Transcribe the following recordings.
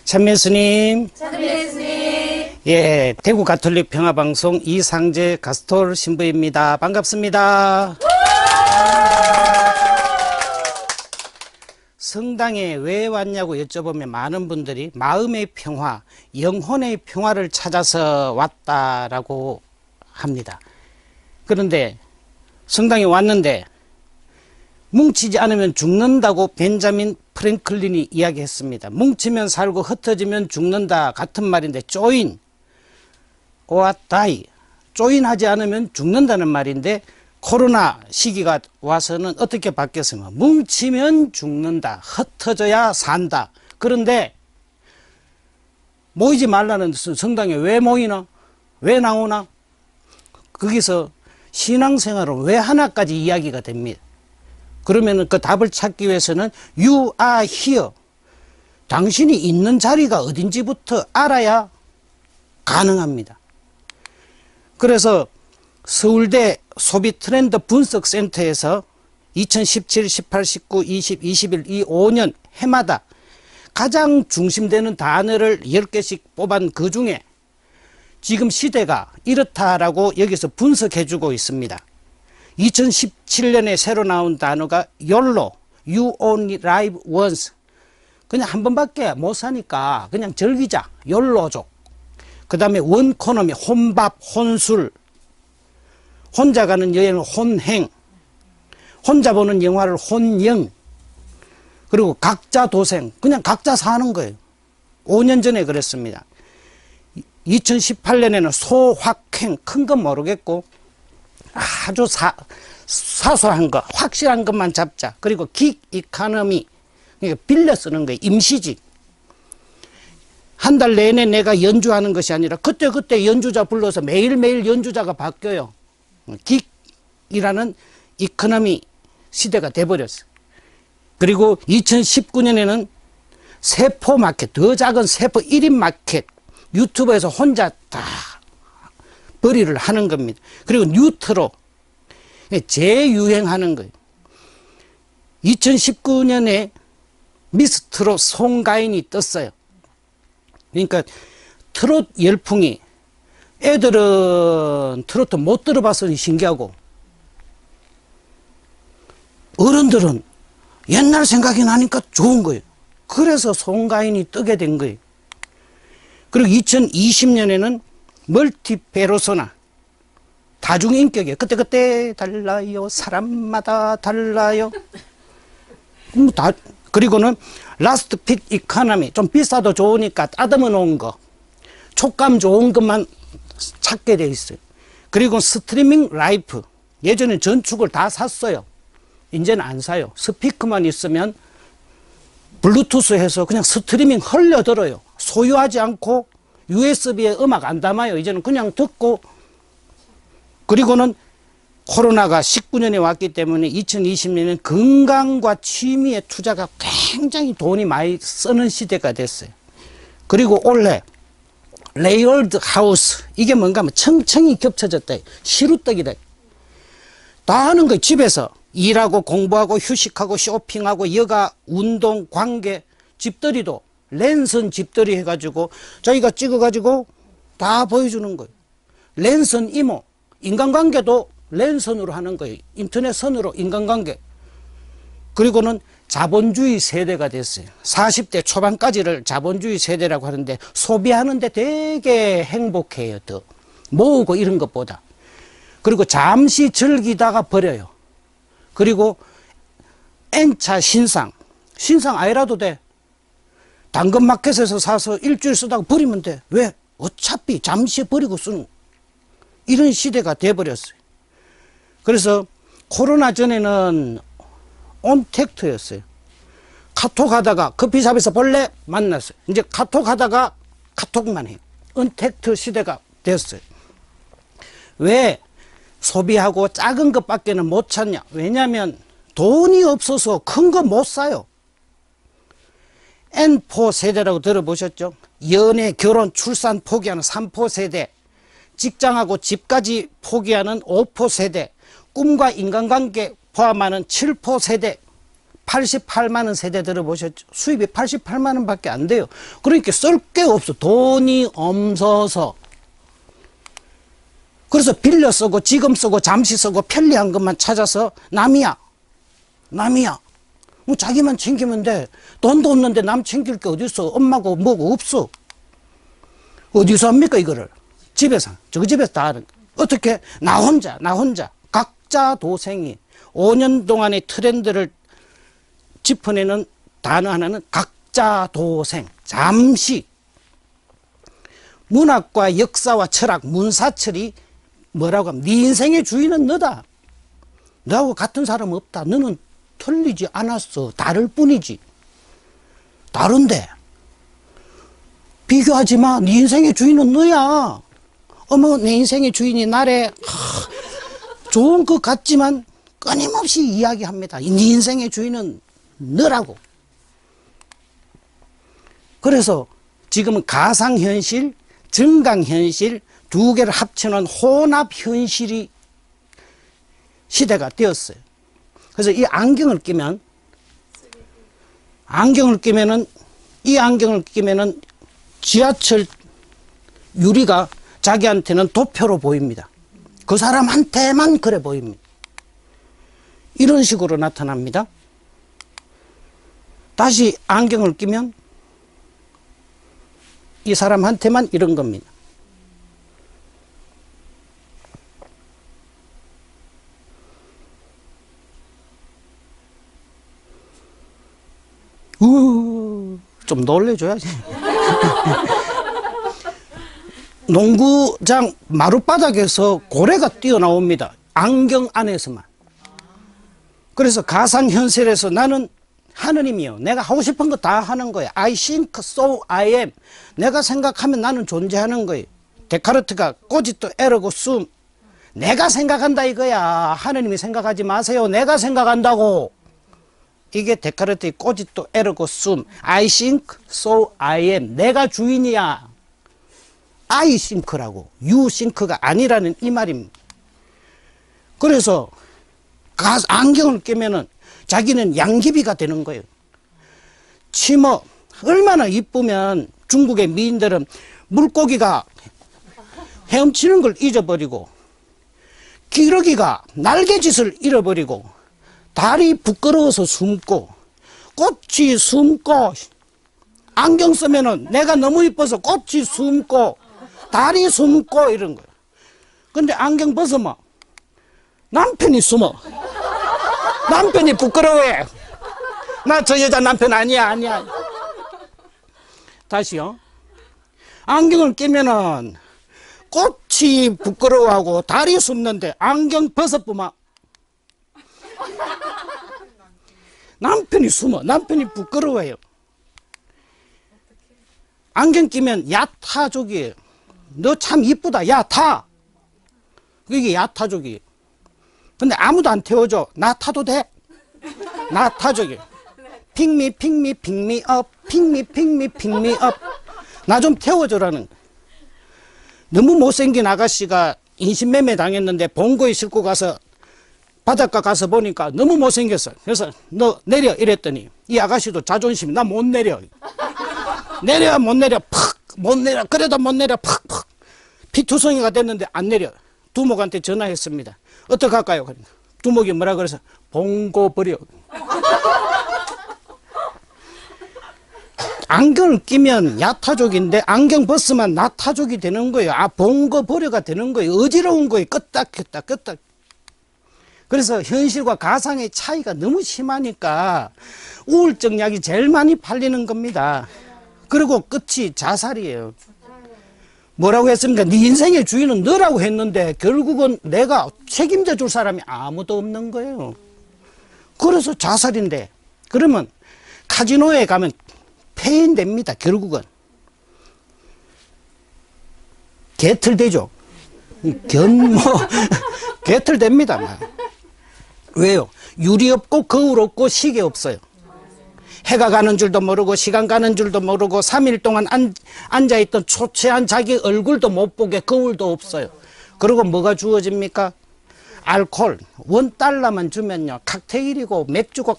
참예수님. 참예수님. 예, 대구 가톨릭 평화방송 이상재 가스톨 신부입니다. 반갑습니다. 성당에 왜 왔냐고 여쭤보면 많은 분들이 마음의 평화, 영혼의 평화를 찾아서 왔다라고 합니다. 그런데 성당에 왔는데 뭉치지 않으면 죽는다고 벤자민 프랭클린이 이야기했습니다. 뭉치면 살고 흩어지면 죽는다 같은 말인데 조인 or die, 조인하지 않으면 죽는다는 말인데 코로나 시기가 와서는 어떻게 바뀌었으면 뭉치면 죽는다, 흩어져야 산다. 그런데 모이지 말라는 성당에 왜 모이나? 왜 나오나? 거기서 신앙생활은 왜 하나까지 이야기가 됩니다. 그러면 그 답을 찾기 위해서는 You are here. 당신이 있는 자리가 어딘지부터 알아야 가능합니다. 그래서 서울대 소비 트렌드 분석센터에서 2017, 18, 19, 20, 21 이 5년 해마다 가장 중심되는 단어를 10개씩 뽑은 그 중에 지금 시대가 이렇다라고 여기서 분석해주고 있습니다. 2017년에 새로 나온 단어가 YOLO, You Only Live Once. 그냥 한 번밖에 못 사니까 그냥 즐기자, YOLO족. 그 다음에 원코노미, 혼밥, 혼술. 혼자 가는 여행을 혼행. 혼자 보는 영화를 혼영. 그리고 각자 도생. 그냥 각자 사는 거예요. 5년 전에 그랬습니다. 2018년에는 소확행, 큰 건 모르겠고 아주 사소한 거, 확실한 것만 잡자. 그리고 긱 이코노미, 그러니까 빌려 쓰는 거예요. 임시직. 한 달 내내 내가 연주하는 것이 아니라 그때그때 연주자 불러서 매일매일 연주자가 바뀌어요. 긱이라는 이코노미 시대가 돼버렸어요. 그리고 2019년에는 세포 마켓, 더 작은 세포 1인 마켓, 유튜브에서 혼자 다 벌이를 하는 겁니다. 그리고 뉴트로, 재유행하는 거예요. 2019년에 미스트롯 송가인이 떴어요. 그러니까 트롯 열풍이, 애들은 트로트 못 들어봤으니 신기하고 어른들은 옛날 생각이 나니까 좋은 거예요. 그래서 송가인이 뜨게 된 거예요. 그리고 2020년에는 멀티페르소나, 다중인격이에요. 그때그때 달라요. 사람마다 달라요. 그리고는 라스트 핏 이코노미, 좀 비싸도 좋으니까 따듬어 놓은 거, 촉감 좋은 것만 찾게 돼 있어요. 그리고 스트리밍 라이프, 예전에 전축을 다 샀어요. 이제는 안 사요. 스피커만 있으면 블루투스 해서 그냥 스트리밍 흘려들어요. 소유하지 않고 USB에 음악 안 담아요. 이제는 그냥 듣고. 그리고는 코로나가 19년에 왔기 때문에 2020년에는 건강과 취미의 투자가 굉장히 돈이 많이 쓰는 시대가 됐어요. 그리고 올해 레이어드 하우스, 이게 뭔가 하면 층층이 겹쳐졌다. 시루떡이다. 다 하는 거예요. 집에서 일하고 공부하고 휴식하고 쇼핑하고 여가 운동 관계, 집들이도 랜선 집들이 해가지고 저희가 찍어가지고 다 보여주는 거예요. 랜선 이모, 인간관계도 랜선으로 하는 거예요. 인터넷 선으로 인간관계. 그리고는 자본주의 세대가 됐어요. 40대 초반까지를 자본주의 세대라고 하는데 소비하는데 되게 행복해요. 더 모으고 이런 것보다. 그리고 잠시 즐기다가 버려요. 그리고 N차 신상 아니라도 돼. 당근마켓에서 사서 일주일 쓰다가 버리면 돼. 왜? 어차피 잠시 버리고 쓰는 이런 시대가 돼버렸어요. 그래서 코로나 전에는 온택트였어요. 카톡 하다가 커피숍에서 볼래? 만났어요. 이제 카톡 하다가 카톡만 해요. 온택트 시대가 됐어요. 왜 소비하고 작은 것밖에는 못 찾냐? 왜냐하면 돈이 없어서 큰 거 못 사요. N4 세대라고 들어보셨죠? 연애, 결혼, 출산 포기하는 3포 세대, 직장하고 집까지 포기하는 5포 세대, 꿈과 인간관계 포함하는 7포 세대, 88만 원 세대 들어보셨죠? 수입이 88만 원밖에 안 돼요. 그러니까 쓸 게 없어. 돈이 없어서. 그래서 빌려 쓰고 지금 쓰고 잠시 쓰고 편리한 것만 찾아서 남이야. 뭐 자기만 챙기면 돼. 돈도 없는데 남 챙길 게 어디 있어. 엄마고 뭐고 없어. 어디서 합니까 이거를? 집에서. 저기 집에서 다 하는. 어떻게? 나 혼자. 각자 도생이 5년 동안의 트렌드를 짚어내는 단어 하나는 각자 도생. 잠시 문학과 역사와 철학, 문사철이 뭐라고 하면 네 인생의 주인은 너다. 너하고 같은 사람 없다. 너는 틀리지 않았어. 다를 뿐이지. 다른데 비교하지 마. 네 인생의 주인은 너야. 어머 내 인생의 주인이 나래 좋은 것 같지만 끊임없이 이야기합니다. 네 인생의 주인은 너라고. 그래서 지금은 가상현실, 증강현실 두 개를 합쳐놓은 혼합현실이 시대가 되었어요. 그래서 이 안경을 끼면은 이 안경을 끼면은 지하철 유리가 자기한테는 도표로 보입니다. 그 사람한테만 그래 보입니다. 이런 식으로 나타납니다. 다시 안경을 끼면 이 사람한테만 이런 겁니다. 좀 놀래줘야지. 농구장 마룻바닥에서 고래가 뛰어나옵니다. 안경 안에서만. 그래서 가상현실에서 나는 하느님이요. 내가 하고 싶은 거 다 하는 거야. I think so I am. 내가 생각하면 나는 존재하는 거예요. 데카르트가 꼬짓도 에르고 숨. 내가 생각한다 이거야. 하느님이 생각하지 마세요. 내가 생각한다고. 이게 데카르트의 꼬짓도 에르고 숨. I think so I am. 내가 주인이야. I think라고. You think가 아니라는 이 말입니다. 그래서 안경을 끼면은 자기는 양귀비가 되는 거예요. 치머. 얼마나 이쁘면 중국의 미인들은 물고기가 헤엄치는 걸 잊어버리고 기러기가 날개짓을 잃어버리고 달이 부끄러워서 숨고 꽃이 숨고 안경 쓰면은 내가 너무 이뻐서 꽃이 숨고 달이 숨고 이런 거예요. 근데 안경 벗으면 남편이 숨어. 남편이 부끄러워해. 나 저 여자 남편 아니야. 다시요. 안경을 끼면은 꽃이 부끄러워하고 달이 숨는데 안경 벗어보면 남편이 숨어. 남편이 부끄러워해요. 안경 끼면 야타족이에요. 너 참 이쁘다. 야, 타. 그게 야타족이에요. 근데 아무도 안 태워줘. 나 타도 돼. 나 타족이에요. Pick me, pick me, pick me up. Pick me, pick me, pick me up. 나 좀 태워줘라는. 너무 못생긴 아가씨가 인신매매 당했는데 봉고에 싣고 가서 바닷가 가서 보니까 너무 못생겼어. 그래서 너 내려 이랬더니 이 아가씨도 자존심이 나 못 내려. 내려 못 내려. 팍 못 내려. 그래도 못 내려. 팍 피투성이가 됐는데 안 내려. 두목한테 전화했습니다. 어떡할까요? 두목이 뭐라 그래서 봉고 버려. 안경을 끼면 야타족인데 안경 벗으면 나타족이 되는 거예요. 아, 봉고 버려가 되는 거예요. 어지러운 거예요. 끄딱. 그래서 현실과 가상의 차이가 너무 심하니까 우울증 약이 제일 많이 팔리는 겁니다. 그리고 끝이 자살이에요. 뭐라고 했습니까? 네 인생의 주인은 너라고 했는데 결국은 내가 책임져 줄 사람이 아무도 없는 거예요. 그래서 자살인데 그러면 카지노에 가면 폐인됩니다. 결국은 개털되죠. 개털됩니다. 왜요? 유리 없고 거울 없고 시계 없어요. 해가 가는 줄도 모르고 시간 가는 줄도 모르고 3일 동안 앉아있던 초췌한 자기 얼굴도 못 보게 거울도 없어요. 그리고 뭐가 주어집니까? 알코올 $1만 주면요 칵테일이고 맥주고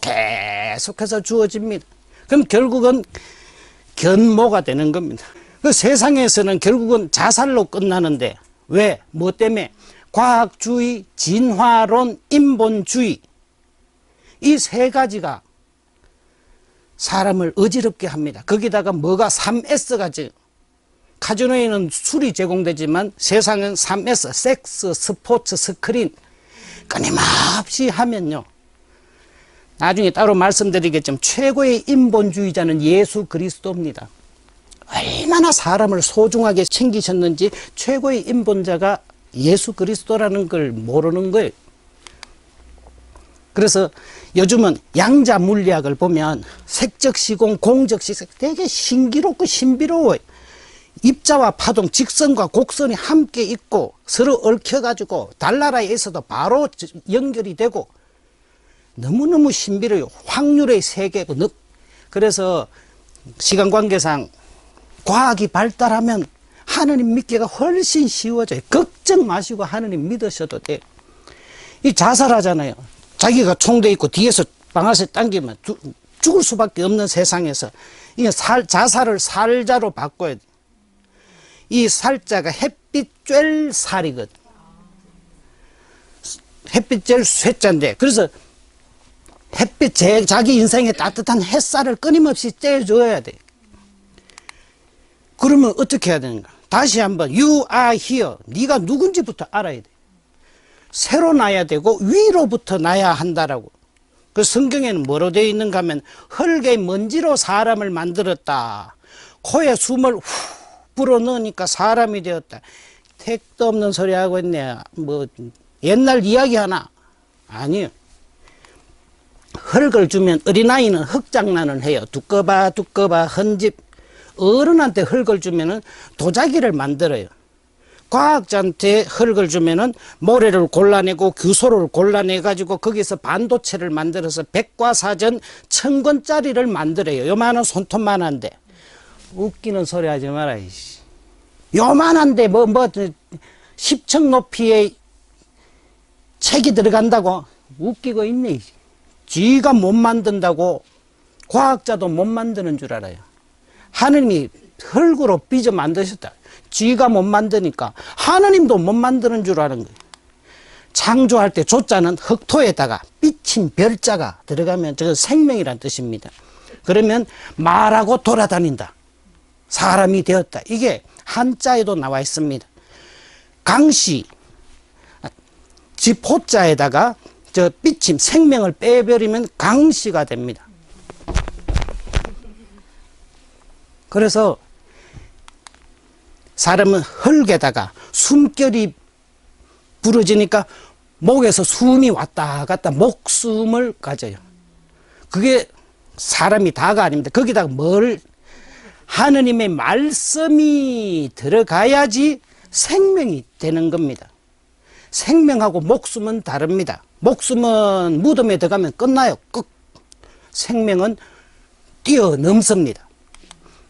계속해서 주어집니다. 그럼 결국은 견모가 되는 겁니다. 그 세상에서는 결국은 자살로 끝나는데 왜? 뭐 때문에? 과학주의, 진화론, 인본주의 이 세 가지가 사람을 어지럽게 합니다. 거기다가 뭐가 3S가 카지노에는 술이 제공되지만 세상은 3S, 섹스, 스포츠, 스크린 끊임없이 하면요. 나중에 따로 말씀드리겠지만 최고의 인본주의자는 예수 그리스도입니다. 얼마나 사람을 소중하게 챙기셨는지 최고의 인본자가 예수 그리스도라는 걸 모르는 거예요. 그래서 요즘은 양자 물리학을 보면 색적 시공, 공적 시공 되게 신기롭고 신비로워요. 입자와 파동, 직선과 곡선이 함께 있고 서로 얽혀가지고 달나라에 있어도 바로 연결이 되고 너무너무 신비로워요. 확률의 세계고. 그래서 시간 관계상 과학이 발달하면 하느님 믿기가 훨씬 쉬워져요. 걱정 마시고 하느님 믿으셔도 돼요. 이 자살하잖아요. 자기가 총대 있고 뒤에서 방아쇠 당기면 죽을 수밖에 없는 세상에서 이 자살을 살자로 바꿔야 돼. 이 살자가 햇빛 쬐 살이거든. 햇빛 쬐 쇠자인데 그래서 햇빛 자기 인생에 따뜻한 햇살을 끊임없이 쬐줘야 돼. 그러면 어떻게 해야 되는가? 다시 한번 You are here. 네가 누군지부터 알아야 돼. 새로 나야 되고 위로부터 나야 한다라고. 그 성경에는 뭐로 되어 있는가 하면 흙의 먼지로 사람을 만들었다. 코에 숨을 후 불어넣으니까 사람이 되었다. 택도 없는 소리 하고 있네. 뭐 옛날 이야기 하나? 아니요. 흙을 주면 어린아이는 흙장난을 해요. 두꺼봐 두꺼봐 헌집. 어른한테 흙을 주면은 도자기를 만들어요. 과학자한테 흙을 주면은 모래를 골라내고 규소를 골라내가지고 거기서 반도체를 만들어서 백과사전 1000권짜리를 만들어요. 요만한 손톱만한데. 웃기는 소리 하지 마라. 요만한데 뭐 10층 높이의 책이 들어간다고 웃기고 있네. 쥐가 못 만든다고 과학자도 못 만드는 줄 알아요. 하느님이 흙으로 빚어 만드셨다. 쥐가 못 만드니까 하느님도 못 만드는 줄 아는 거예요. 창조할 때 조자는 흙토에다가 삐친 별자가 들어가면 저거 생명이란 뜻입니다. 그러면 말하고 돌아다닌다. 사람이 되었다. 이게 한자에도 나와 있습니다. 강씨 지포자에다가 저 삐침 생명을 빼버리면 강씨가 됩니다. 그래서 사람은 흙에다가 숨결이 부러지니까 목에서 숨이 왔다 갔다 목숨을 가져요. 그게 사람이 다가 아닙니다. 거기다가 뭘 하느님의 말씀이 들어가야지 생명이 되는 겁니다. 생명하고 목숨은 다릅니다. 목숨은 무덤에 들어가면 끝나요. 끝. 생명은 뛰어넘습니다.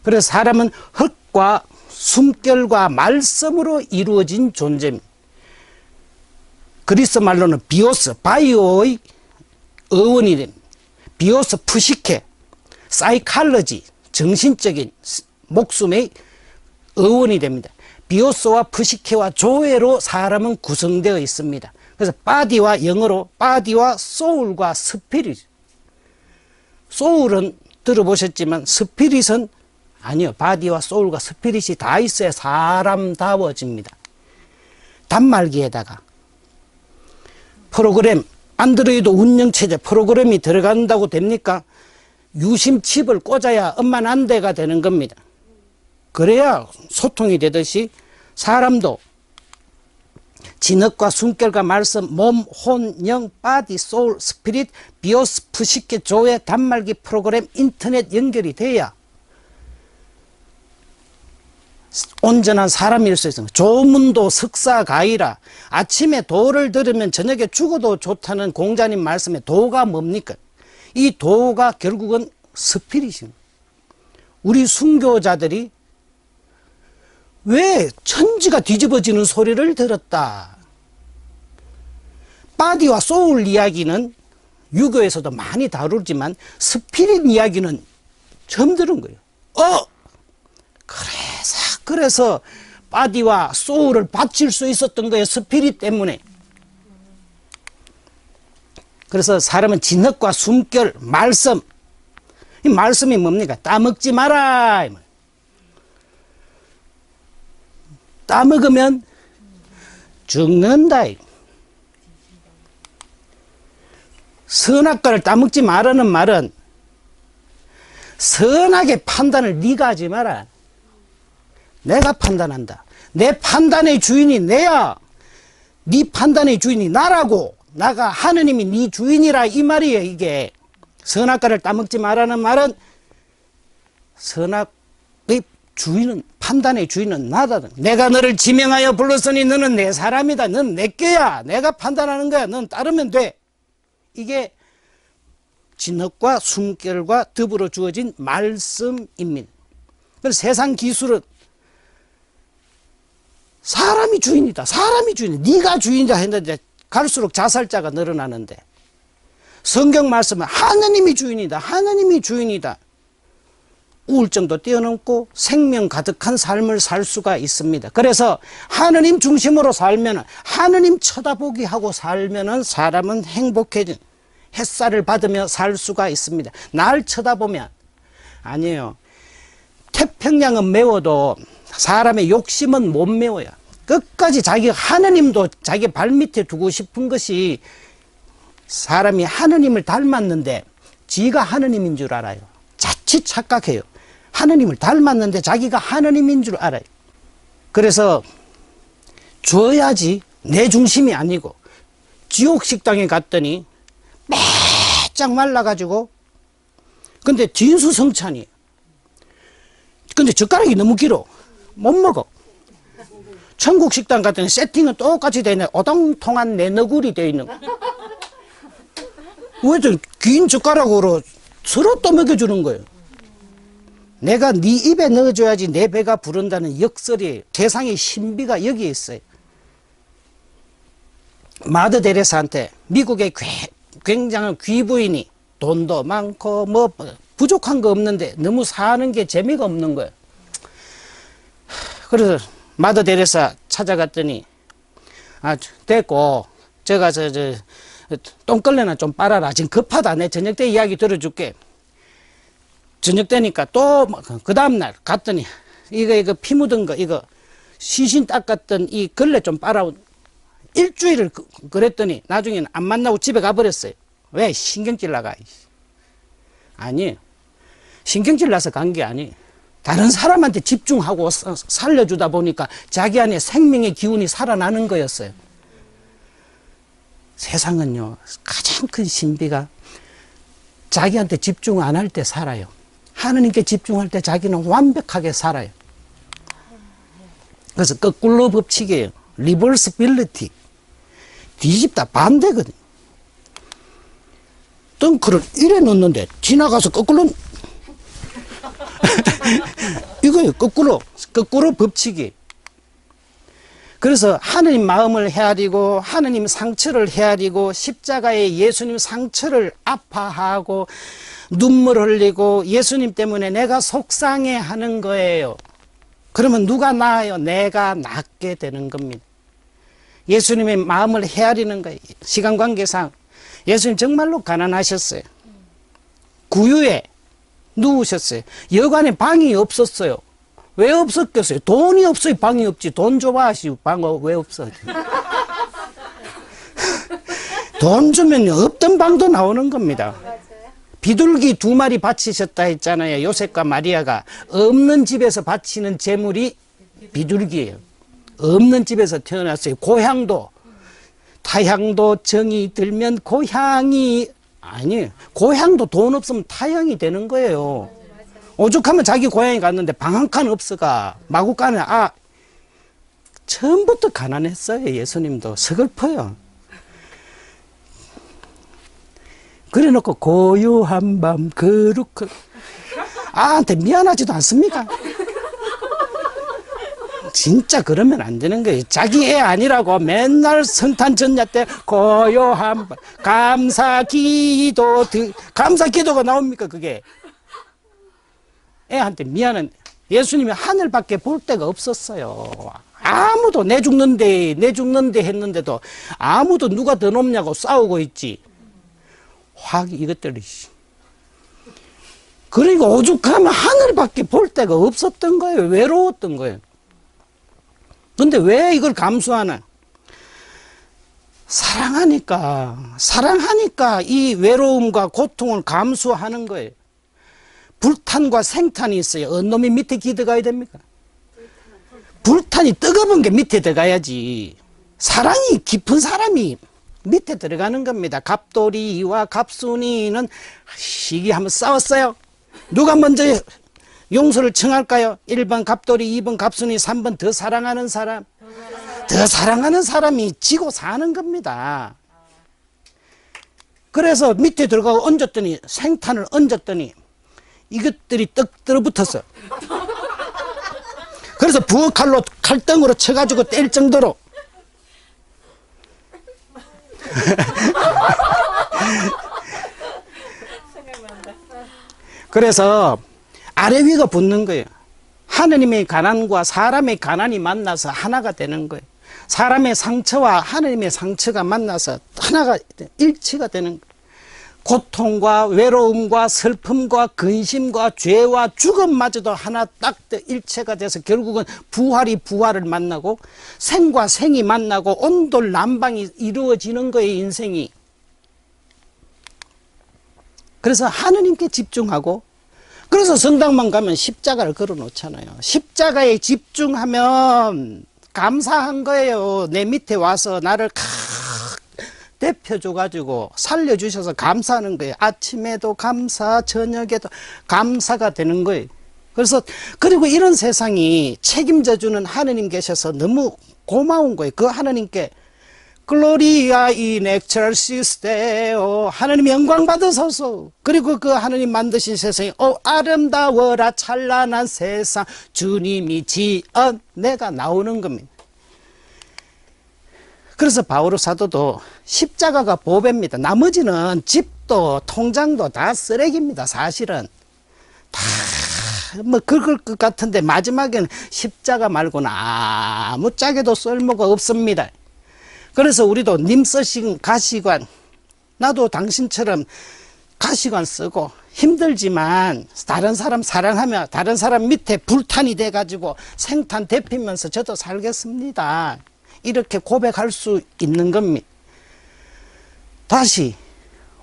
그래서 사람은 흙과 숨결과 말씀으로 이루어진 존재입니다. 그리스 말로는 비오스, 바이오의 어원이 됩니다. 비오스 푸시케, 사이칼러지, 정신적인 목숨의 어원이 됩니다. 비오스와 푸시케와 조회로 사람은 구성되어 있습니다. 그래서 바디와 영어로 바디와 소울과 스피릿. 소울은 들어보셨지만 스피릿은 아니요. 바디와 소울과 스피릿이 다 있어야 사람다워집니다. 단말기에다가 프로그램, 안드로이드 운영체제 프로그램이 들어간다고 됩니까? 유심칩을 꽂아야 엄만한대가 되는 겁니다. 그래야 소통이 되듯이 사람도 진흙과 숨결과 말씀, 몸, 혼, 영, 바디, 소울, 스피릿, 비오스, 푸시케, 조회, 단말기 프로그램, 인터넷 연결이 돼야 온전한 사람일 수 있습니다. 조문도 석사가이라. 아침에 도를 들으면 저녁에 죽어도 좋다는 공자님 말씀에 도가 뭡니까? 이 도가 결국은 스피릿입니다. 우리 순교자들이 왜 천지가 뒤집어지는 소리를 들었다. 바디와 소울 이야기는 유교에서도 많이 다루지만 스피릿 이야기는 처음 들은 거예요. 그래서 바디와 소울을 바칠 수 있었던 거예요. 스피릿 때문에. 그래서 사람은 진흙과 숨결, 말씀. 이 말씀이 뭡니까? 따먹지 마라. 따먹으면 죽는다. 선악과를 따먹지 말라는 말은 선악의 판단을 네가 하지 마라. 내가 판단한다. 내 판단의 주인이 내야. 네 판단의 주인이 나라고. 나가 하느님이 네 주인이라 이 말이에요. 이게 선악과를 따먹지 말라는 말은 선악의 주인은, 판단의 주인은 나다. 내가 너를 지명하여 불렀으니 너는 내 사람이다. 너는 내 껴야. 내가 판단하는 거야. 너는 따르면 돼. 이게 진흙과 숨결과 더불어 주어진 말씀입니다. 그래서 세상 기술은 사람이 주인이다. 사람이 주인이다. 네가 주인이다 했는데 갈수록 자살자가 늘어나는데, 성경 말씀은 하느님이 주인이다. 하느님이 주인이다. 우울증도 뛰어넘고 생명 가득한 삶을 살 수가 있습니다. 그래서 하느님 중심으로 살면, 하느님 쳐다보기 하고 살면 사람은 행복해진, 햇살을 받으며 살 수가 있습니다. 날 쳐다보면, 아니에요. 태평양은 메워도 사람의 욕심은 못 메워요. 끝까지 자기 하느님도 자기 발밑에 두고 싶은 것이, 사람이 하느님을 닮았는데 지가 하느님인 줄 알아요. 자칫 착각해요. 하느님을 닮았는데 자기가 하느님인 줄 알아요. 그래서 줘야지, 내 중심이 아니고. 지옥 식당에 갔더니 빼짝 말라가지고, 근데 진수성찬이에요. 근데 젓가락이 너무 길어. 못 먹어. 천국 식당 갔더니 세팅은 똑같이 되어 있는, 오동통한 내 너구리 되어 있는. 왜 저 긴 젓가락으로 서로 또 먹여주는 거예요. 내가 네 입에 넣어줘야지 내 배가 부른다는 역설이에요. 세상의 신비가 여기에 있어요. 마더 데레사한테 미국의 굉장한 귀부인이 돈도 많고 뭐 부족한 거 없는데 너무 사는 게 재미가 없는 거예요. 그래서 마더 데레사 찾아갔더니, 됐고, 제가 똥걸레나 좀 빨아라. 지금 급하다. 내 저녁 때 이야기 들어줄게. 저녁 때니까 또 그 다음날 갔더니 이거 피 묻은 거, 이거 시신 닦았던 이 걸레 좀 빨아. 일주일을 그랬더니 나중에는 안 만나고 집에 가버렸어요. 왜? 신경질 나가. 아니, 신경질 나서 간 게 아니. 다른 사람한테 집중하고 살려주다 보니까 자기 안에 생명의 기운이 살아나는 거였어요. 세상은요, 가장 큰 신비가 자기한테 집중 안 할 때 살아요. 하느님께 집중할 때 자기는 완벽하게 살아요. 그래서 거꾸로 법칙이에요. 리버스빌리티. 뒤집다, 반대거든요. 덩크를 이래 놓는데 지나가서 거꾸로 이거예요. 거꾸로 법칙이. 그래서 하느님 마음을 헤아리고 하느님 상처를 헤아리고 십자가에 예수님 상처를 아파하고 눈물 흘리고 예수님 때문에 내가 속상해 하는 거예요. 그러면 누가 나아요? 내가 낫게 되는 겁니다. 예수님의 마음을 헤아리는 거예요. 시간 관계상 예수님 정말로 가난하셨어요. 구유에 누우셨어요. 여관에 방이 없었어요. 왜 없었겠어요? 돈이 없어요. 방이 없지. 돈 줘봐 하시고 방 왜 없어? 돈 주면 없던 방도 나오는 겁니다. 비둘기 2마리 바치셨다 했잖아요. 요셉과 마리아가. 없는 집에서 바치는 재물이 비둘기예요. 없는 집에서 태어났어요. 고향도, 타향도 정이 들면 고향이, 아니, 고향도 돈 없으면 타향이 되는 거예요. 오죽하면 자기 고향에 갔는데 방 한 칸 없어가. 마구간에, 처음부터 가난했어요. 예수님도. 서글퍼요. 그래 놓고 고요한 밤 거룩한 아한테 미안하지도 않습니까? 진짜 그러면 안 되는 거예요. 자기 애 아니라고 맨날 성탄 전야 때 고요한 감사기도 감사기도가 나옵니까 그게. 애한테 미안한 예수님이 하늘밖에 볼 데가 없었어요. 아무도 내 죽는데 했는데도 아무도 누가 더 높냐고 싸우고 있지. 확 이것들이. 그리고 오죽하면 하늘밖에 볼 데가 없었던 거예요. 외로웠던 거예요. 근데 왜 이걸 감수하나? 사랑하니까 이 외로움과 고통을 감수하는 거예요. 불탄과 생탄이 있어요. 어느 놈이 밑에 기대가야 됩니까? 불탄이 뜨거운 게 밑에 들어가야지. 사랑이 깊은 사람이 밑에 들어가는 겁니다. 갑돌이와 갑순이는 시기 한번 싸웠어요. 누가 먼저 용서를 청할까요? 1번 갑돌이, 2번 갑순이, 3번 더 사랑하는 사람. 더 사랑하는 사람이 지고 사는 겁니다. 그래서 밑에 들어가고 얹었더니 생탄을 얹었더니 이것들이 떡 들어붙었어. 그래서 부엌칼로 칼등으로 쳐가지고 뗄 정도로. 그래서 아래 위가 붙는 거예요. 하느님의 가난과 사람의 가난이 만나서 하나가 되는 거예요. 사람의 상처와 하느님의 상처가 만나서 하나가 일치가 되는 거예요. 고통과 외로움과 슬픔과 근심과 죄와 죽음마저도 하나 딱 일체가 돼서 결국은 부활이 부활을 만나고 생과 생이 만나고 온돌난방이 이루어지는 거예요. 인생이. 그래서 하느님께 집중하고, 그래서 성당만 가면 십자가를 걸어 놓잖아요. 십자가에 집중하면 감사한 거예요. 내 밑에 와서 나를 대표줘가지고 살려주셔서 감사하는 거예요. 아침에도 감사, 저녁에도 감사가 되는 거예요. 그래서 그리고 이런 세상이 책임져주는 하느님 계셔서 너무 고마운 거예요. 그 하느님께 글로리아 인 엑셀시스 데오, 하느님 영광 받으소서. 그리고 그 하느님 만드신 세상이 아름다워라 찬란한 세상 주님이 지어내가 나오는 겁니다. 그래서 바오로 사도도 십자가가 보배입니다. 나머지는 집도 통장도 다 쓰레기입니다. 사실은 다 뭐 긁을 것 같은데 마지막에는 십자가 말고는 아무짝에도 쓸모가 없습니다. 그래서 우리도 님 쓰신 가시관, 나도 당신처럼 가시관 쓰고 힘들지만 다른 사람 사랑하며 다른 사람 밑에 불탄이 돼가지고 생탄 데피면서 저도 살겠습니다. 이렇게 고백할 수 있는 겁니다. 다시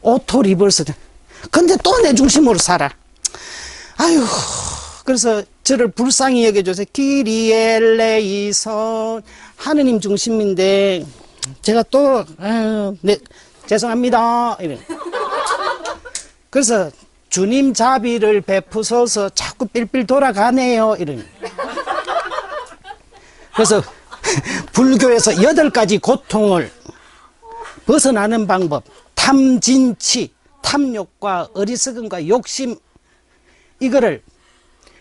오토 리버스. 근데 또 내 중심으로 살아. 아유, 그래서 저를 불쌍히 여겨줘서 기리엘레이선, 하느님 중심인데 제가 또 네, 죄송합니다 이래. 그래서 주님 자비를 베푸소서 자꾸 삘삘 돌아가네요 이래. 그래서 불교에서 8가지 고통을 벗어나는 방법, 탐진치, 탐욕과 어리석음과 욕심, 이거를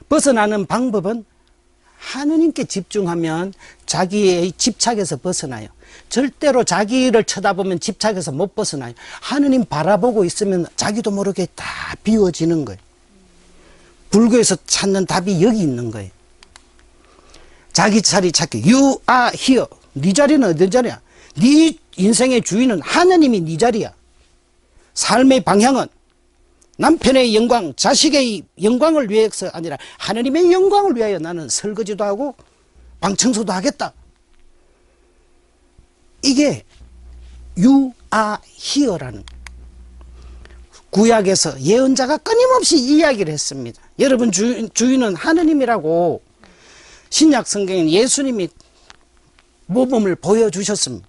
벗어나는 방법은 하느님께 집중하면 자기의 집착에서 벗어나요. 절대로 자기를 쳐다보면 집착에서 못 벗어나요. 하느님 바라보고 있으면 자기도 모르게 다 비워지는 거예요. 불교에서 찾는 답이 여기 있는 거예요. 자기 자리 찾기. You are here. 네 자리는 어디 자리야? 네 인생의 주인은 하느님이 네 자리야. 삶의 방향은 남편의 영광, 자식의 영광을 위해서 아니라 하느님의 영광을 위하여 나는 설거지도 하고 방청소도 하겠다. 이게 You are here라는 구약에서 예언자가 끊임없이 이야기를 했습니다. 여러분 주인은 하느님이라고 신약 성경에 예수님이 모범을 보여주셨습니다.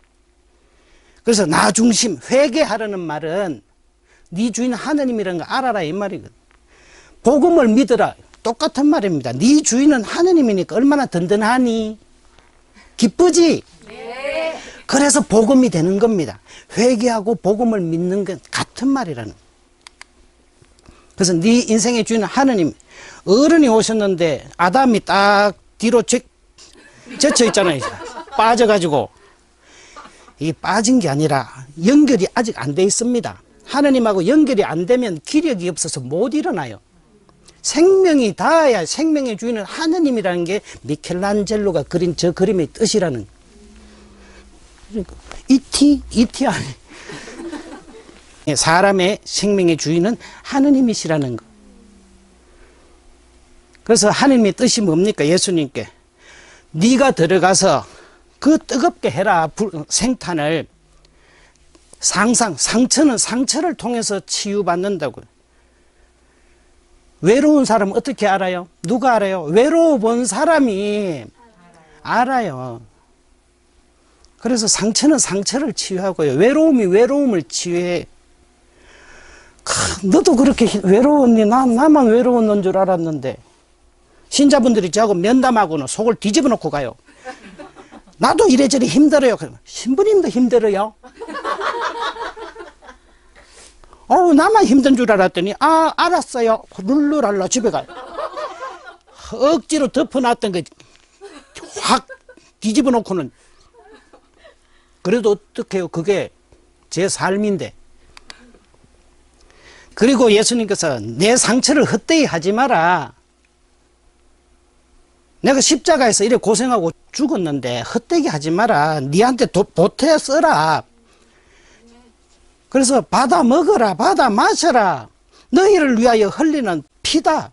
그래서 나 중심, 회개하라는 말은 네 주인 하느님이라는 거 알아라 이 말이거든. 복음을 믿어라 똑같은 말입니다. 네 주인은 하느님이니까 얼마나 든든하니? 기쁘지? 네. 그래서 복음이 되는 겁니다. 회개하고 복음을 믿는 건 같은 말이라는. 그래서 네 인생의 주인은 하느님. 어른이 오셨는데 아담이 딱 뒤로 젖혀 있잖아요. 빠져가지고. 이 빠진 게 아니라 연결이 아직 안 돼 있습니다. 하느님하고 연결이 안 되면 기력이 없어서 못 일어나요. 생명이 닿아야 생명의 주인은 하느님이라는 게 미켈란젤로가 그린 저 그림의 뜻이라는. 이티 아니. 사람의 생명의 주인은 하느님이시라는 거. 그래서 하느님의 뜻이 뭡니까? 예수님께 네가 들어가서 그 뜨겁게 해라. 생탄을. 상처는 상처를 통해서 치유받는다고요. 외로운 사람은 어떻게 알아요? 누가 알아요? 외로워 본 사람이 알아요. 그래서 상처는 상처를 치유하고요. 외로움이 외로움을 치유해. 너도 그렇게 외로웠니? 나만 외로웠는 줄 알았는데. 신자분들이 저하고 면담하고는 속을 뒤집어 놓고 가요. 나도 이래저래 힘들어요. 신부님도 힘들어요. 나만 힘든 줄 알았더니 알았어요. 룰루랄라 집에 가요. 억지로 덮어놨던 거 확 뒤집어 놓고는. 그래도 어떡해요. 그게 제 삶인데. 그리고 예수님께서 내 상처를 헛되이 하지 마라. 내가 십자가에서 이래 고생하고 죽었는데 헛되게 하지 마라. 니한테 보태 써라. 그래서 받아 먹어라. 받아 마셔라. 너희를 위하여 흘리는 피다.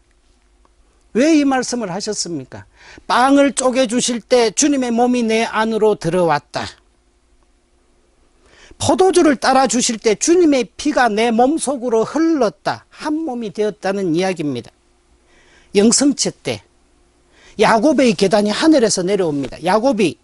왜 이 말씀을 하셨습니까? 빵을 쪼개 주실 때 주님의 몸이 내 안으로 들어왔다. 포도주를 따라 주실 때 주님의 피가 내 몸속으로 흘렀다. 한 몸이 되었다는 이야기입니다. 영성체 때 야곱의 계단이 하늘에서 내려옵니다. 야곱이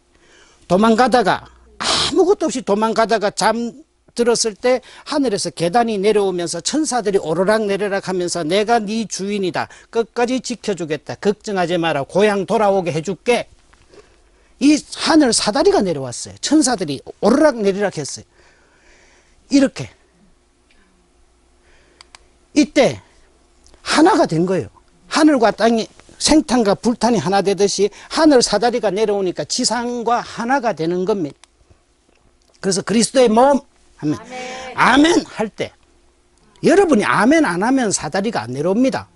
도망가다가 아무것도 없이 도망가다가 잠들었을 때 하늘에서 계단이 내려오면서 천사들이 오르락 내리락 하면서 내가 네 주인이다. 끝까지 지켜주겠다. 걱정하지 마라. 고향 돌아오게 해줄게. 이 하늘 사다리가 내려왔어요. 천사들이 오르락 내리락 했어요. 이렇게. 이때 하나가 된 거예요. 하늘과 땅이 생탄과 불탄이 하나 되듯이 하늘 사다리가 내려오니까 지상과 하나가 되는 겁니다. 그래서 그리스도의 몸 하면 아멘 할 때 여러분이 아멘 안 하면 사다리가 안 내려옵니다.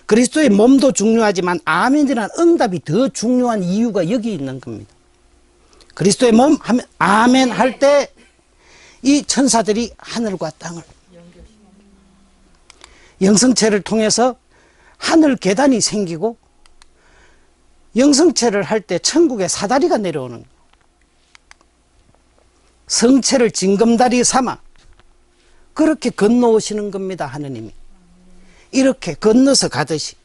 그리스도의 몸도 중요하지만 아멘이라는 응답이 더 중요한 이유가 여기 있는 겁니다. 그리스도의 몸 하면 아멘 할 때 이 천사들이 하늘과 땅을 영성체를 통해서 하늘 계단이 생기고 영성체를 할 때 천국에 사다리가 내려오는 거예요. 성체를 징검다리 삼아 그렇게 건너오시는 겁니다. 하느님이 이렇게 건너서 가듯이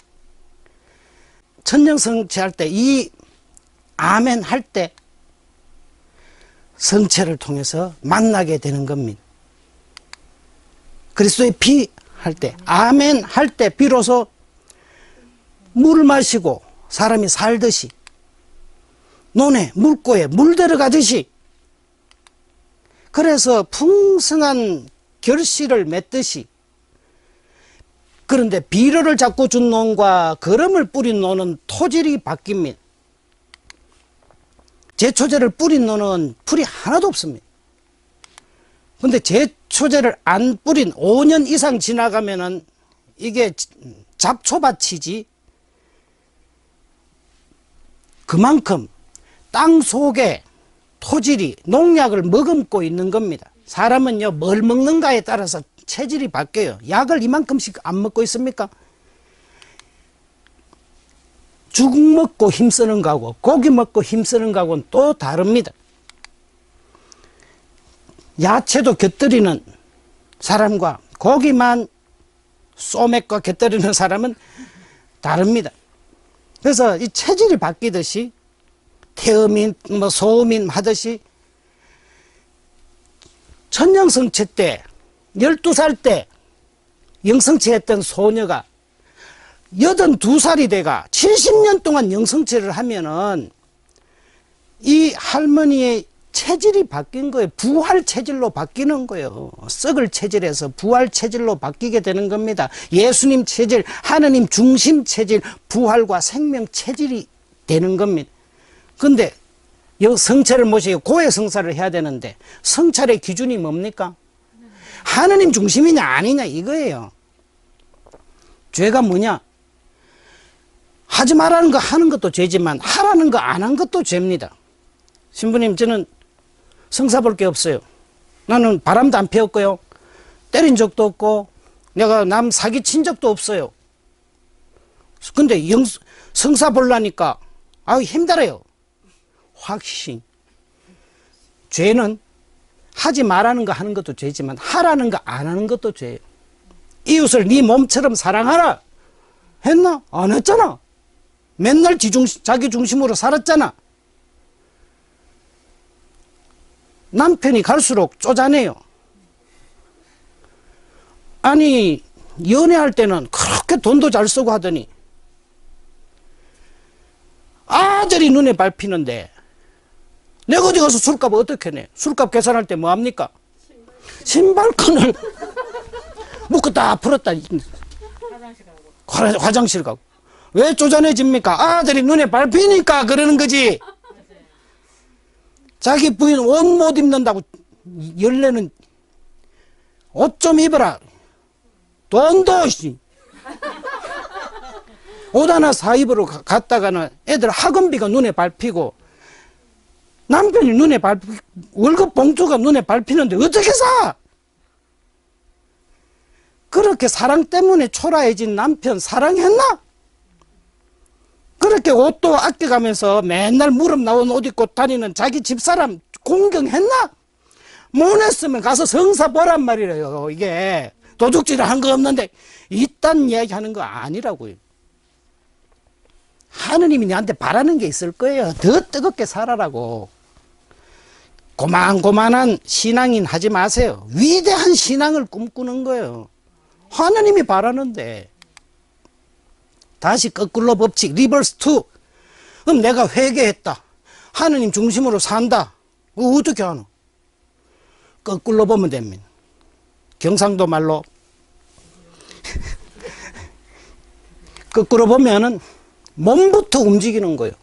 천년성체 할 때 이 아멘 할 때 성체를 통해서 만나게 되는 겁니다. 그리스도의 피 할 때 아멘 할 때 비로소 물을 마시고 사람이 살듯이 논에 물고에 물 들어가듯이 그래서 풍성한 결실을 맺듯이 그런데 비료를 자꾸 준 논과 거름을 뿌린 논은 토질이 바뀝니다. 제초제를 뿌린 논은 풀이 하나도 없습니다. 그런데 제초제를 안 뿌린 5년 이상 지나가면은 이게 잡초밭이지 그만큼 땅 속에 토질이 농약을 머금고 있는 겁니다. 사람은요 뭘 먹는가에 따라서 체질이 바뀌어요. 약을 이만큼씩 안 먹고 있습니까? 죽 먹고 힘쓰는 거하고 고기 먹고 힘쓰는 거하고는 또 다릅니다. 야채도 곁들이는 사람과 고기만 소맥과 곁들이는 사람은 다릅니다. 그래서 이 체질이 바뀌듯이 태음인 소음인 하듯이 천년성체 때 12살 때 영성체 했던 소녀가 82살이 돼가 70년 동안 영성체를 하면은 이 할머니의 체질이 바뀐 거예요. 부활 체질로 바뀌는 거예요. 썩을 체질에서 부활 체질로 바뀌게 되는 겁니다. 예수님 체질, 하느님 중심 체질, 부활과 생명 체질이 되는 겁니다. 근데 성체를 모시고 고해 성사를 해야 되는데 성찰의 기준이 뭡니까? 하느님 중심이냐 아니냐 이거예요. 죄가 뭐냐? 하지 말라는 거 하는 것도 죄지만 하라는 거 안 한 것도 죄입니다. 신부님, 저는 성사 볼 게 없어요. 나는 바람도 안 피웠고요. 때린 적도 없고 내가 남 사기 친 적도 없어요. 근데 성사 보려니까 힘들어요. 확신. 죄는 하지 말라는 거 하는 것도 죄지만 하라는 거 안 하는 것도 죄예요. 이웃을 네 몸처럼 사랑하라 했나? 안 했잖아. 맨날 자기 중심으로 살았잖아. 남편이 갈수록 쪼잔해요. 아니, 연애할 때는 그렇게 돈도 잘 쓰고 하더니 아들이 눈에 밟히는데 내가 어디 가서 술값 어떻게 내? 술값 계산할 때 뭐 합니까? 신발끈을 묶었다 풀었다 화장실 가고. 왜 쪼잔해집니까? 아들이 눈에 밟히니까 그러는 거지. 자기 부인 옷 못 입는다고 열내는 옷 좀 입어라. 돈도 옷 하나 사 입으러 갔다가는 애들 학원비가 눈에 밟히고 남편이 눈에 밟히고 월급 봉투가 눈에 밟히는데 어떻게 사? 그렇게 사랑 때문에 초라해진 남편 사랑했나? 그렇게 옷도 아껴가면서 맨날 무릎 나온 옷 입고 다니는 자기 집사람 공경했나? 못 했으면 가서 성사 보란 말이래요. 이게 도둑질을 한 거 없는데 이딴 이야기 하는 거 아니라고요. 하느님이 너한테 바라는 게 있을 거예요. 더 뜨겁게 살아라고. 고만고만한 신앙인 하지 마세요. 위대한 신앙을 꿈꾸는 거예요. 하느님이 바라는데. 다시 거꾸로 법칙 리버스 2. 그럼 내가 회개했다. 하느님 중심으로 산다. 어떻게 하노? 거꾸로 보면 됩니다. 경상도 말로 거꾸로 보면은 몸부터 움직이는 거예요.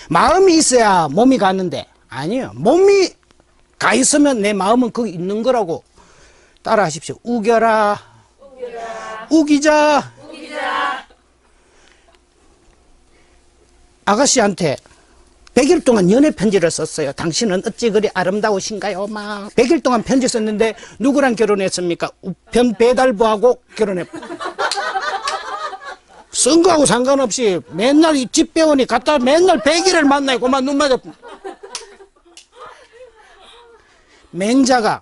마음이 있어야 몸이 가는데 아니에요. 몸이 가 있으면 내 마음은 거기 있는 거라고. 따라 하십시오. 우겨라. 우기자. 아가씨한테 100일 동안 연애 편지를 썼어요. 당신은 어찌 그리 아름다우신가요? 막 100일 동안 편지 썼는데 누구랑 결혼했습니까? 우편 배달부하고 결혼했. 쓴 거하고 상관없이 맨날 이 집배원이 갔다 맨날 100일을 만나고 그만 눈 맞아. 맹자가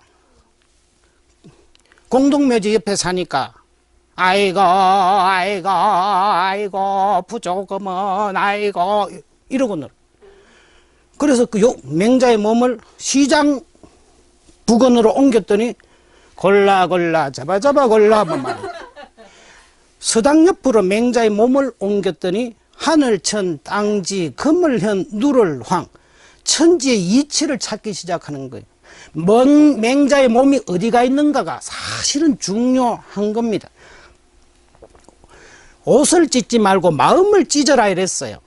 공동묘지 옆에 사니까 아이고 부족하면 아이고 이러고 놀아. 그래서 그 맹자의 몸을 시장 부근으로 옮겼더니 골라 잡아 골라 서당 옆으로 맹자의 몸을 옮겼더니 하늘천 땅지 금을현 누를황 천지의 이치를 찾기 시작하는 거예요. 맹자의 몸이 어디가 있는가가 사실은 중요한 겁니다. 옷을 찢지 말고 마음을 찢어라 이랬어요.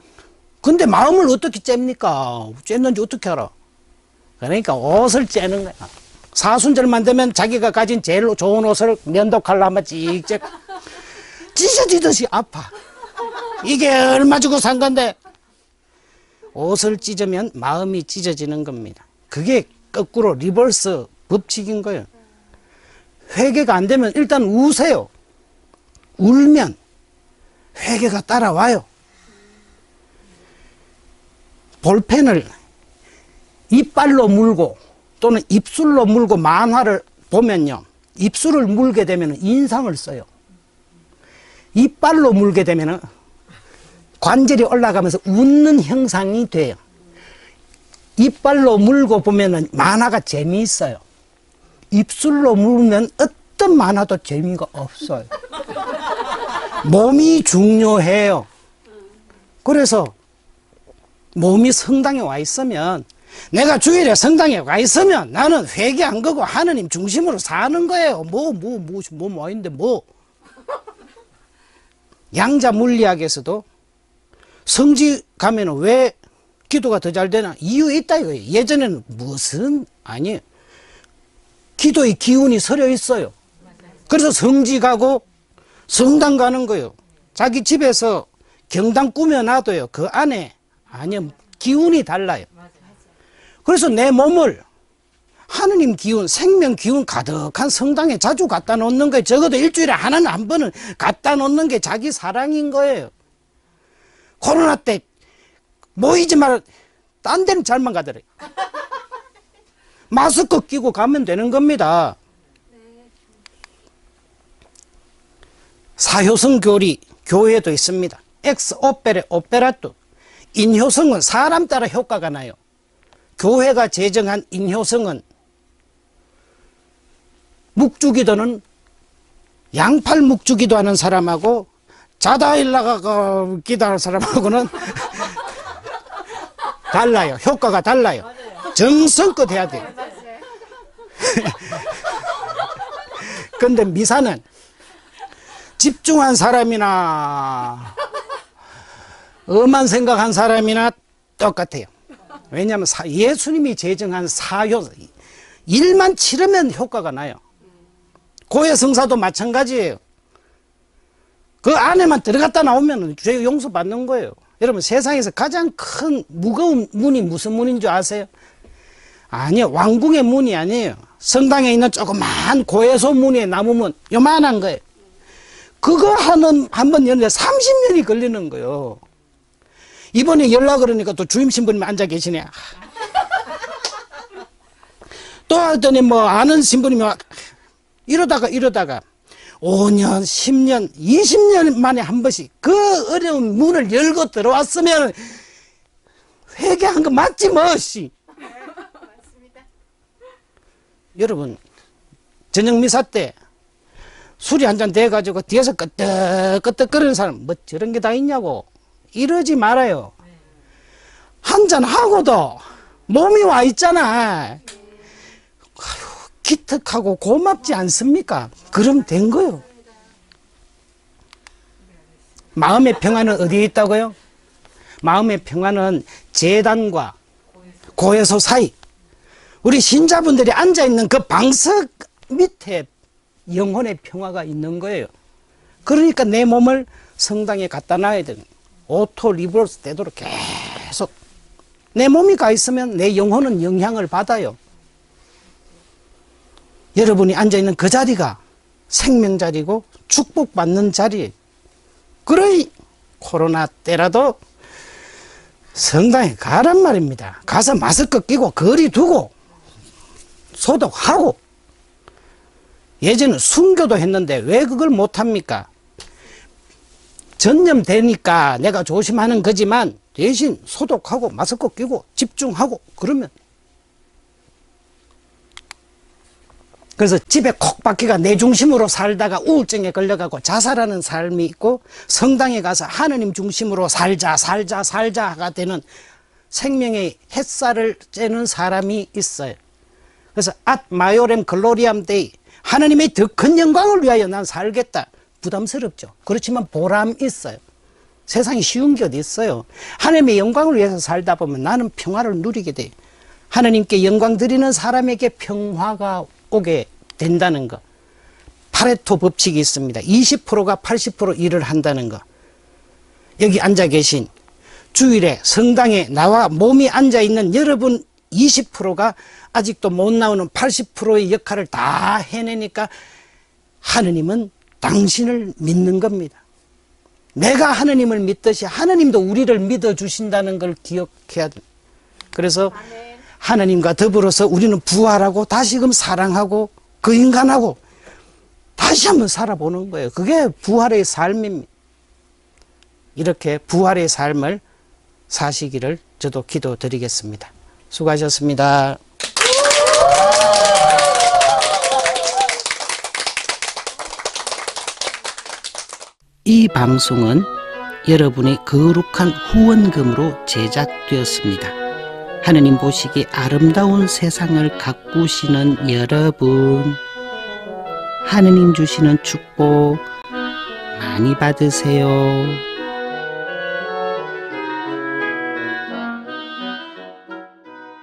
근데 마음을 어떻게 잽니까? 쨌는지 어떻게 알아? 그러니까 옷을 째는 거야. 사순절만 되면 자기가 가진 제일 좋은 옷을 면도칼로 한번 찍찍 찢어지듯이 아파. 이게 얼마 주고 산 건데. 옷을 찢으면 마음이 찢어지는 겁니다. 그게 거꾸로 리버스 법칙인 거예요. 회개가 안 되면 일단 우세요. 울면 회개가 따라와요. 볼펜을 이빨로 물고 또는 입술로 물고 만화를 보면요. 입술을 물게 되면 인상을 써요. 이빨로 물게 되면 관절이 올라가면서 웃는 형상이 돼요. 이빨로 물고 보면 만화가 재미있어요. 입술로 물면 어떤 만화도 재미가 없어요. 몸이 중요해요. 그래서 몸이 성당에 와 있으면 내가 주일에 성당에 와 있으면 나는 회개한 거고 하느님 중심으로 사는 거예요. 몸 와 있는데 뭐. 양자 물리학에서도 성지 가면은 왜 기도가 더 잘 되나? 이유 있다 이거예요. 예전에는 무슨 아니에요. 기도의 기운이 서려 있어요. 그래서 성지 가고 성당 가는 거예요. 자기 집에서 경당 꾸며놔도요. 그 안에 아니요 기운이 달라요. 그래서 내 몸을 하느님 기운, 생명 기운 가득한 성당에 자주 갖다 놓는 거예요. 적어도 일주일에 하나는 한 번은 갖다 놓는 게 자기 사랑인 거예요. 코로나 때 모이지 말, 딴 데는 잘만 가더래요. 마스크 끼고 가면 되는 겁니다. 사효성 교회도 있습니다. 엑스 오페레 오페라토. 인효성은 사람 따라 효과가 나요. 교회가 제정한 인효성은 묵주기도는 양팔 묵주기도 하는 사람하고 자다 일나가 기도하는 사람하고는 달라요. 효과가 달라요. 정성껏 해야 돼요. 근데 미사는 집중한 사람이나 엄한 생각한 사람이나 똑같아요. 왜냐하면 예수님이 제정한 사효, 일만 치르면 효과가 나요. 고해성사도 마찬가지예요. 그 안에만 들어갔다 나오면 죄 용서받는 거예요. 여러분 세상에서 가장 큰 무거운 문이 무슨 문인 줄 아세요? 아니요, 왕궁의 문이 아니에요. 성당에 있는 조그만 고해소 문의 나무문 요만한 거예요. 그거 한번 열는데 30년이 걸리는 거예요. 이번에 연락을 하니까 또 주임 신부님 앉아 계시네. 또 하더니 뭐 아는 신부님이 이러다가 5년, 10년, 20년 만에 한 번씩 그 어려운 문을 열고 들어왔으면 회개한 거 맞지 뭐 씨. 맞습니다. 여러분 저녁 미사 때 술이 한 잔 돼가지고 뒤에서 끄떡끄떡거리는 사람 뭐 저런 게 다 있냐고 이러지 말아요. 한 잔 하고도 몸이 와 있잖아. 기특하고 고맙지 않습니까? 그럼 된 거요. 마음의 평안은 어디에 있다고요? 마음의 평안은 제단과 고해소 사이, 우리 신자분들이 앉아있는 그 방석 밑에 영혼의 평화가 있는 거예요. 그러니까 내 몸을 성당에 갖다 놔야 되는, 오토 리버스 되도록 계속 내 몸이 가 있으면 내 영혼은 영향을 받아요. 여러분이 앉아있는 그 자리가 생명 자리고 축복받는 자리예요. 그러니 코로나 때라도 성당에 가란 말입니다. 가서 마스크 끼고 거리 두고 소독하고. 예전에 순교도 했는데 왜 그걸 못합니까? 전염되니까 내가 조심하는 거지만 대신 소독하고 마스크 끼고 집중하고 그러면. 그래서 집에 콕 박혀가 내 중심으로 살다가 우울증에 걸려가고 자살하는 삶이 있고, 성당에 가서 하느님 중심으로 살자가 되는 생명의 햇살을 쬐는 사람이 있어요. 그래서 앗 마요렘 글로리암 데이, 하느님의 더 큰 영광을 위하여 난 살겠다. 부담스럽죠. 그렇지만 보람 있어요. 세상에 쉬운 게 어디 있어요. 하느님의 영광을 위해서 살다 보면 나는 평화를 누리게 돼요. 하느님께 영광 드리는 사람에게 평화가 오게 된다는 거. 파레토 법칙이 있습니다. 20%가 80% 일을 한다는 거. 여기 앉아 계신 주일에 성당에 나와 몸이 앉아 있는 여러분 20%가 아직도 못 나오는 80%의 역할을 다 해내니까 하느님은 당신을 믿는 겁니다. 내가 하느님을 믿듯이 하느님도 우리를 믿어주신다는 걸 기억해야 됩니다. 그래서 하느님과 더불어서 우리는 부활하고 다시금 사랑하고 그 인간하고 다시 한번 살아보는 거예요. 그게 부활의 삶입니다. 이렇게 부활의 삶을 사시기를 저도 기도드리겠습니다. 수고하셨습니다. 이 방송은 여러분의 거룩한 후원금으로 제작되었습니다. 하느님 보시기 아름다운 세상을 가꾸시는 여러분, 하느님 주시는 축복 많이 받으세요.